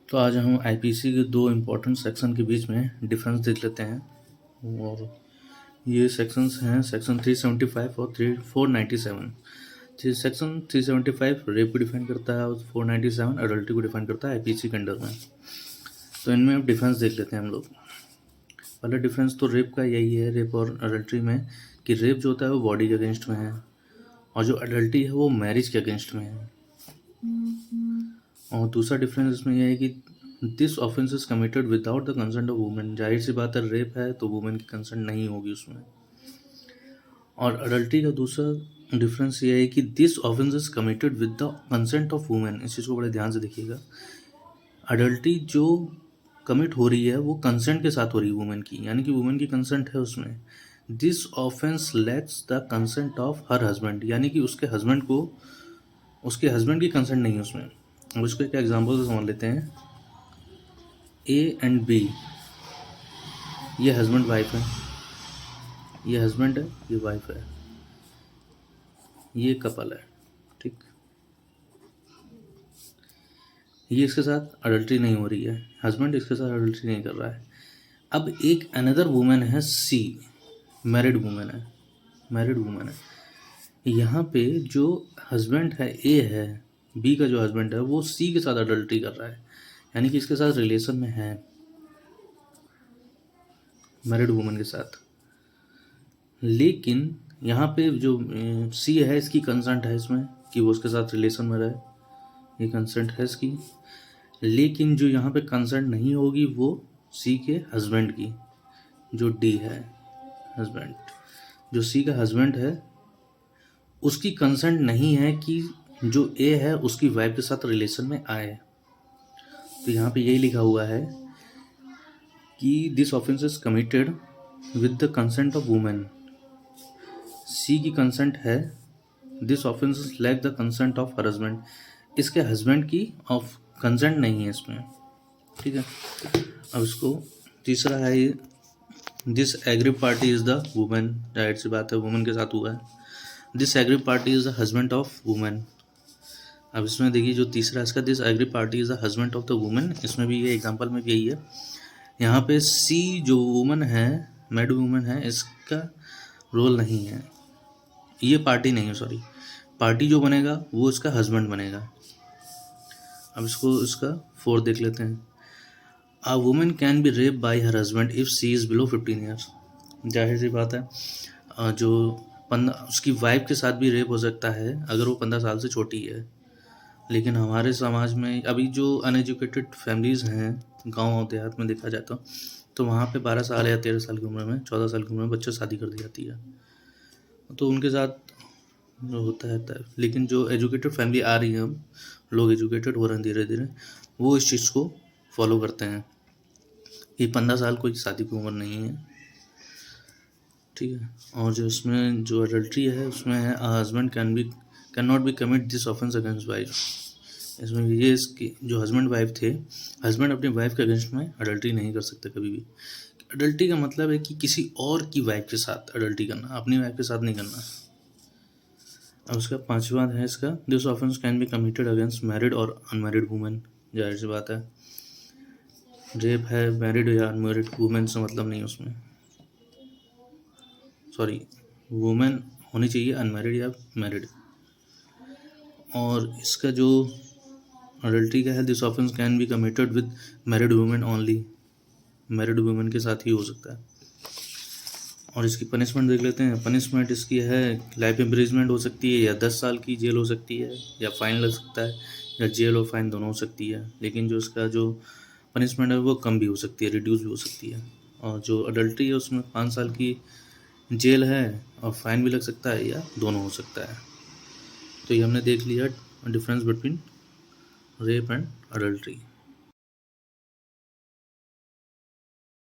तो आज हम आईपीसी के दो इम्पोर्टेंट सेक्शन के बीच में डिफरेंस देख लेते हैं। और ये सेक्शंस हैं सेक्शन 375 और 497। सेक्शन 375 रेप को डिफाइन करता है और 497 अडल्ट्री को डिफाइन करता है आईपीसी के अंडर में। तो इनमें अब डिफरेंस देख लेते हैं हम लोग। पहला डिफरेंस तो रेप का यही है, रेप और अडल्ट्री में, कि रेप जो होता है वो बॉडी के अगेंस्ट में है और जो अडल्ट्री है वो मैरिज के अगेंस्ट में है। और दूसरा डिफरेंस इसमें यह है कि this offence is committed without the consent of women. जाहिर सी बात है, रेप है तो वुमेन की कंसेंट नहीं होगी उसमें। और अडल्ट्री का दूसरा डिफरेंस ये है कि this offence is committed with the consent of women. इस चीज़ को बड़े ध्यान से देखिएगा। अडल्ट्री जो कमिट हो रही है वो कंसेंट के साथ हो रही है वुमेन की, यानी कि वुमेन की कंसेंट है उसमें। This offence lakhs the consent of her husband, यानी कि उसके हस्बैंड की कंसेंट नहीं है उसमें। अब इसको एक एग्जाम्पल से समझ लेते हैं। ए एंड बी, ये हस्बैंड वाइफ है, ये हस्बैंड है, ये वाइफ है, ये कपल है, ठीक। ये इसके साथ अडल्ट्री नहीं हो रही है, हस्बैंड इसके साथ अडल्ट्री नहीं कर रहा है। अब एक अनदर वुमेन है सी, मैरिड वुमेन है। यहाँ पे जो हस्बैंड है ए है, बी का जो हस्बैंड है वो सी के साथ अडल्ट्री कर रहा है, यानी कि इसके साथ रिलेशन में है, मैरिड वुमेन के साथ। लेकिन यहाँ पे जो सी है इसकी कंसेंट है इसमें कि वो उसके साथ रिलेशन में रहे, ये कंसेंट है इसकी। लेकिन जो यहाँ पे कंसेंट नहीं होगी वो सी के हस्बैंड की, जो डी है हस्बैंड, जो सी का हस्बैंड है उसकी कंसेंट नहीं है कि जो ए है उसकी वाइफ के साथ रिलेशन में आए। तो यहाँ पे यही लिखा हुआ है कि this offence is committed with the consent of women. She की कंसेंट है, this offence is lack the consent of her husband, इसके हस्बैंड की ऑफ कंसेंट नहीं है इसमें, ठीक है। अब इसको तीसरा है ये, this aggrieve party is the women, जाहिर सी बात है वुमेन के साथ हुआ है। This aggrieve party is the husband of women. अब इसमें देखिए जो तीसरा इसका, this aggrieve party is the husband of the women, इसमें भी ये एग्जांपल में भी यही है। यहाँ पे सी जो वुमन है, मैरिड वुमन है, इसका रोल नहीं है, ये पार्टी नहीं है, सॉरी, पार्टी जो बनेगा वो इसका हस्बैंड बनेगा। अब इसका 4 देख लेते हैं। A women can be rape by her husband if she is below 15 years. जाहिर सी बात है, जो 15 उसकी वाइफ के साथ भी रेप हो सकता है अगर वो 15 साल से छोटी है। लेकिन हमारे समाज में अभी जो अनएजुकेटेड फैमिलीज़ हैं गाँव देहात में देखा जाता तो वहाँ पे 12 साल या 13 साल की उम्र में, 14 साल की उम्र में बच्चे शादी कर दी जाती है, तो उनके साथ जो होता है। लेकिन जो एजुकेटेड फैमिली आ रही है, हम लोग एजुकेटेड हो रहे हैं धीरे धीरे, वो इस चीज़ को फॉलो करते हैं कि 15 साल कोई शादी की उम्र नहीं है, ठीक है। और जो इसमें जो अडल्ट्री है उसमें है husband can not be commit this offence against wife. इसमें ये इसकी जो हस्बैंड वाइफ थे, हस्बैंड अपनी वाइफ के अगेंस्ट में अडल्ट्री नहीं कर सकते कभी भी। अडल्ट्री का मतलब है कि किसी और की वाइफ के साथ अडल्ट्री करना, अपनी वाइफ के साथ नहीं करना। अब उसका 5वां है इसका, this offence can be committed against married और अनमैरिड वुमेन। जाहिर सी बात है, रेप है, मैरिड या अनमैरिड वुमेन से मतलब नहीं उसमें, सॉरी, वुमेन होनी चाहिए, अनमैरिड या मैरिड। और इसका जो अडल्ट्री का है, this offence can be committed with married women only, married women के साथ ही हो सकता है। और इसकी पनिशमेंट देख लेते हैं। पनिशमेंट इसकी है लाइफ इम्प्रिजमेंट हो सकती है, या 10 साल की जेल हो सकती है, या फाइन लग सकता है, या जेल और फाइन दोनों हो सकती है। लेकिन जो इसका जो पनिशमेंट है वो कम भी हो सकती है, रिड्यूस भी हो सकती है। और जो अडल्ट्री है उसमें 5 साल की जेल है और फाइन भी लग सकता है, या दोनों हो सकता है। तो ये हमने देख लिया difference between rape and adultery.